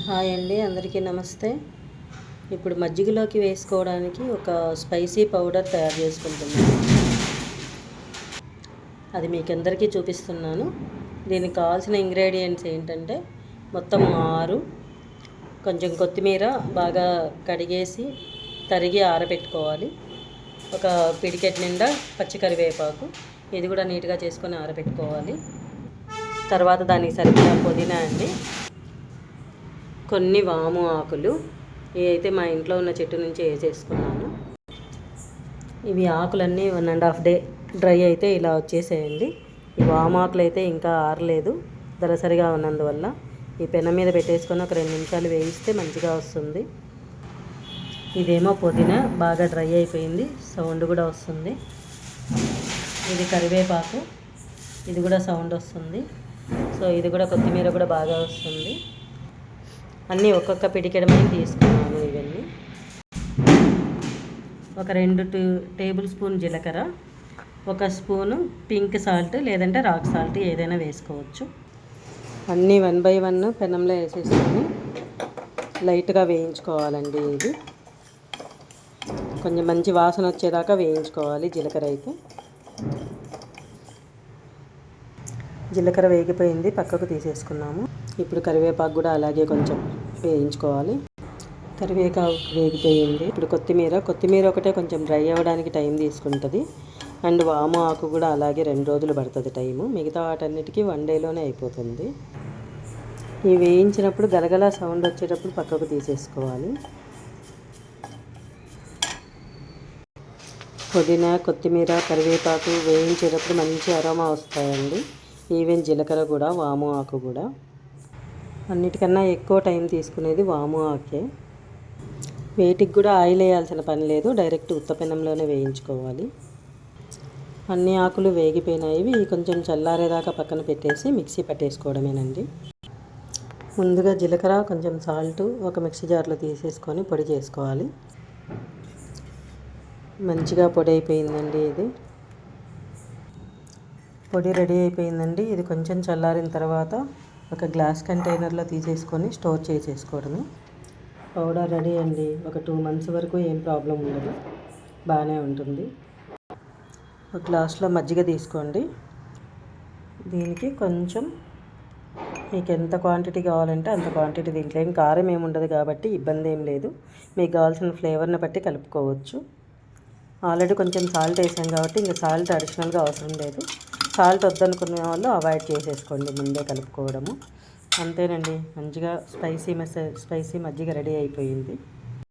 Hi అండి, అందరికీ నమస్తే. ఇప్పుడు మజ్జిగలోకి వేసుకోవడానికి ఒక స్పైసీ పౌడర్ తయారు చేసుకుంటున్నాను. అది మీకు అందరికీ చూపిస్తున్నాను. దీనికి కావాల్సిన ఇంగ్రీడియంట్స్ ఏంటంటే మొత్తం 6, కొంచెం కొత్తిమీర బాగా కడిగేసి తరిగి ఆరబెట్టుకోవాలి, ఒక పిడికెట్ నిండా పచ్చికరివేపాకు, ఇది కూడా నీట్గా చేసుకొని ఆరబెట్టుకోవాలి. తర్వాత దానికి సరిపడా పుదీనా అండి, కొన్ని వాము ఆకులు, ఇవి అయితే మా ఇంట్లో ఉన్న చెట్టు నుంచి వేసేసుకున్నాను. ఇవి ఆకులన్నీ 1.5 డే డ్రై అయితే ఇలా వచ్చేసేయండి. ఈ వాము ఆకులు అయితే ఇంకా ఆరలేదు, దరసరిగా ఉన్నందువల్ల ఈ పెనం మీద పెట్టేసుకొని ఒక 2 నిమిషాలు వేయిస్తే మంచిగా వస్తుంది. ఇదేమో పుదీనా బాగా డ్రై అయిపోయింది, సౌండ్ కూడా వస్తుంది. ఇది కరివేపాకు, ఇది కూడా సౌండ్ వస్తుంది. సో ఇది కూడా కొత్తిమీర కూడా బాగా వస్తుంది. అన్నీ ఒక్కొక్క పిడికెడమని తీసుకున్నాను. ఇవన్నీ ఒక 2 టేబుల్ స్పూన్ జీలకర్ర, 1 స్పూను పింక్ సాల్ట్ లేదంటే రాక్ సాల్ట్ ఏదైనా వేసుకోవచ్చు. అన్నీ 1 by 1 పెనంలో వేసేసుకొని లైట్గా వేయించుకోవాలండి. ఇది కొంచెం మంచి వాసన వచ్చేదాకా వేయించుకోవాలి. జీలకర్ర అయితే జీలకర్ర వేగిపోయింది, పక్కకు తీసేసుకున్నాము. ఇప్పుడు కరివేపాకు కూడా అలాగే కొంచెం వేయించుకోవాలి. కరివేపాకు వేగిపోయింది. ఇప్పుడు కొత్తిమీర ఒకటే కొంచెం డ్రై అవ్వడానికి టైం తీసుకుంటుంది. అండ్ వాము ఆకు కూడా అలాగే 2 రోజులు పడుతుంది టైము. మిగతా వాటన్నిటికీ 1 డేలోనే అయిపోతుంది. ఇవి వేయించినప్పుడు గలగల సౌండ్ వచ్చేటప్పుడు పక్కకు తీసేసుకోవాలి. పుదీనా, కొత్తిమీర, కరివేపాకు వేయించేటప్పుడు మంచి అరోమా వస్తాయండి. ఈవెన్ జీలకర్ర కూడా, వాము ఆకు కూడా. అన్నిటికన్నా ఎక్కువ టైం తీసుకునేది వాము ఆకే. వేటికి కూడా ఆయిల్ వేయాల్సిన పని లేదు, డైరెక్ట్ ఉత్తపెనంలోనే వేయించుకోవాలి. అన్ని ఆకులు వేగిపోయినాయి. ఇవి కొంచెం చల్లారేదాకా పక్కన పెట్టేసి మిక్సీ పట్టేసుకోవడమేనండి. ముందుగా జీలకర్ర, కొంచెం సాల్ట్ ఒక మిక్సీ జార్లో తీసేసుకొని పొడి చేసుకోవాలి. మంచిగా పొడి అయిపోయిందండి. ఇది పొడి రెడీ అయిపోయిందండి. ఇది కొంచెం చల్లారిన తర్వాత ఒక గ్లాస్ కంటైనర్లో తీసేసుకొని స్టోర్ చేసేసుకోవడమే. పౌడర్ రెడీ అండి. ఒక 2 months వరకు ఏం ప్రాబ్లం ఉండదు, బాగానే ఉంటుంది. ఒక గ్లాస్లో మజ్జిగ తీసుకోండి. దీనికి కొంచెం మీకు ఎంత క్వాంటిటీ కావాలంటే అంత క్వాంటిటీ, దీంట్లో ఏం కారం ఏమి ఉండదు కాబట్టి ఇబ్బంది ఏం లేదు. మీకు కావాల్సిన ఫ్లేవర్ని బట్టి కలుపుకోవచ్చు. ఆల్రెడీ కొంచెం సాల్ట్ వేసాం కాబట్టి ఇంకా సాల్ట్ అడిషనల్గా అవసరం లేదు. సాల్ట్ వద్దనుకునే వాళ్ళు అవాయిడ్ చేసేసుకోండి ముందే కలుపుకోవడము. అంతేనండి, మంచిగా స్పైసీ మజ్జిగ రెడీ అయిపోయింది.